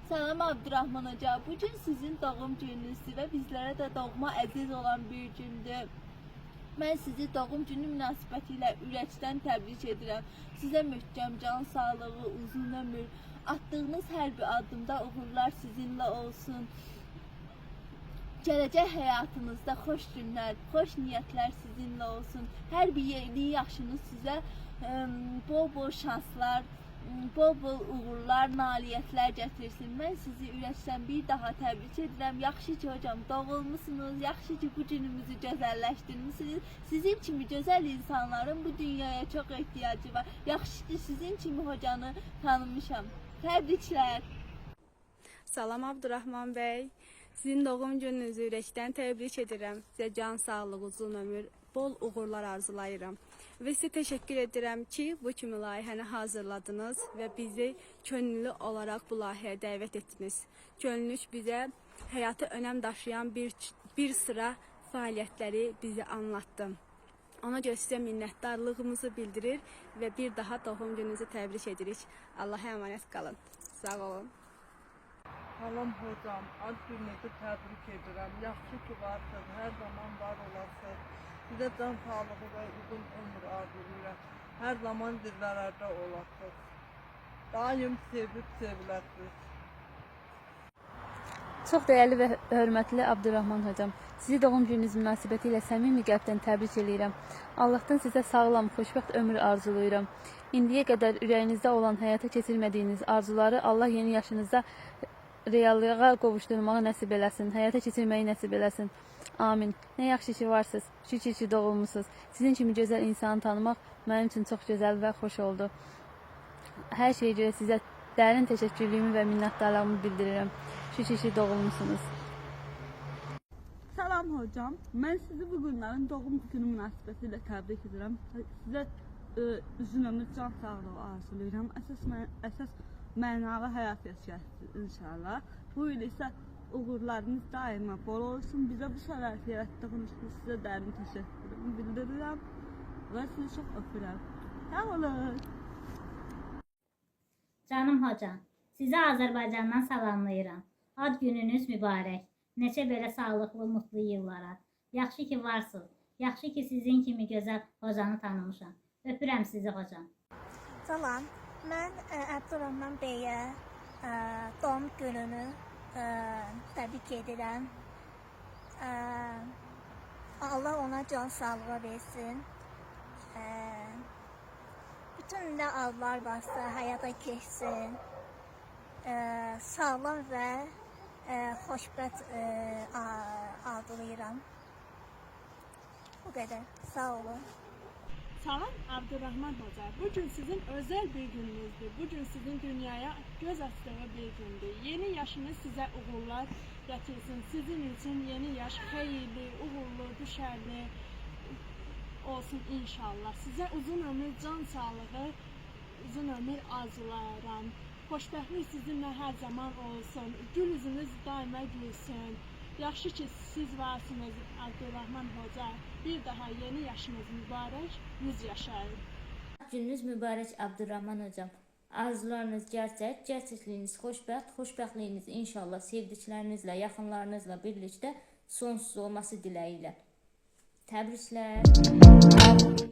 Salam Abdurrahman Hoca. Bugün sizin doğum gününüzdür və bizlərə də doğma əziz olan bir gündür. Mən sizi doğum günü münasibəti ilə ürəkdən təbrik edirəm. Sizə möhkəm can sağlığı, uzun ömür, attığınız hər bir addımda uğurlar sizinlə olsun. Gələcək həyatınızda xoş günlər, xoş niyyətlər sizinlə olsun. Hər bir yeni yaşınız sizə bol-bol şanslar, bol-bol uğurlar, nailiyyətlər gətirsin. Mən sizi ürəkdən bir daha təbrik edirəm. Yaxşı ki hocam doğulmusunuz, yaxşı ki bu günümüzü gözəlləşdirmişsiniz. Sizin kimi gözəl insanların bu dünyaya çox ehtiyacı var. Yaxşı ki sizin kimi hocanı tanımışam. Təbriklər. Salam Abdurrahman bəy. Sizin doğum gününüzü ürəkdən təbrik edirəm. Sizə can sağlığı, uzun ömür, bol uğurlar arzulayıram. Və sizə təşəkkür edirəm ki, bu kimi layihəni hazırladınız və bizi könüllü olaraq bu layihəyə dəvət etdiniz. Könüllülük bizə həyatı önəm daşıyan bir sıra fəaliyyətləri bizi anlattı. Ona görə sizə minnətdarlığımızı bildirir və bir daha doğum gününüzü təbrik edirik. Allah'a əmanət qalın. Sağ olun. Salam hocam, ad gününüzü təbrik edirəm. Yaxşı ki varsınız, hər zaman var olasınız. Sizə can sağlığı və uzun ömür arzulayıram. Hər zaman dillərdə olasınız. Daim sevib seviləsiniz. Çox dəyərli və hörmətli Abdurrahman hocam, sizi doğum gününüz münasibəti ilə səmimi qəlbdən təbrik edirəm. Allahdan sizə sağlam, xoşbəxt ömür arzulayıram. İndiyə qədər ürəyinizdə olan həyata keçirmədiyiniz arzuları Allah yeni yaşınızda reallığa qovuşdurmağı nəsib eləsin, həyata keçirməyi nəsib eləsin. Amin. Nə yaxşı ki varsınız, şükür ki doğulmusunuz. Sizin kimi gözəl insanı tanımaq mənim üçün çox gözəl və xoş oldu. Hər şeyə görə sizə dərin təşəkkürlüyümü və minnətdarlığımı bildirirəm. Şükür ki doğulmusunuz. Salam hocam, mən sizi bu günlərin doğum günü münasibəti ilə təbrik edirəm. Sizə uzun ömür, can sağlığı arzulayıram. Əsas mənalı həyat yaşayasınız inşallah. Bu il isə uğurlarınız daima bol olsun. Bizə bu şəraiti yaratdığınız üçün sizə dərin təşəkkürümü bildirirəm və sizi çox öpürəm. Sağ olun. Canım hocam, sizi Azərbaycandan salamlayıram. Ad gününüz mübarək. Neçə belə sağlıqlı, mutlu yıllara. Yaxşı ki varsınız. Yaxşı ki sizin kimi gözəl hocanı tanımışam. Öpürəm sizi hocam. Salam, mən Abdurrahman bəyə doğum gününü təbrik edirəm. Allah ona can sağlığı versin. Bütün nə arzular varsa həyata keçsin. Sağlam və xoşbəxt arzulayıram. Bu qədər. Sağ olun. Salam Abdurrahman Hoca. Bugün sizin özel bir gününüzdür. Bugün sizin dünyaya göz açtığı bir gündür. Yeni yaşınız size uğurlar getirsin. Sizin için yeni yaş hayırlı, uğurlu, düşerli olsun inşallah. Size uzun ömür, can sağlığı, uzun ömür arzularım. Xoşbəxtlik sizinlə hər zaman olsun. Gül yüzünüz daima gülsün. Yaxşı ki siz varsınız Abdurrahman Hoca. Bir daha yeni yaşınız mübarək, 100 yaşayın. Gününüz mübarək Abdurrahman hocam. Arzularınız gerçək, gerçəkliyiniz xoşbəxt, xoşbəxtliyiniz inşallah sevdiklərinizlə, yaxınlarınızla birlikdə sonsuz olması diləyilə. Təbriklər.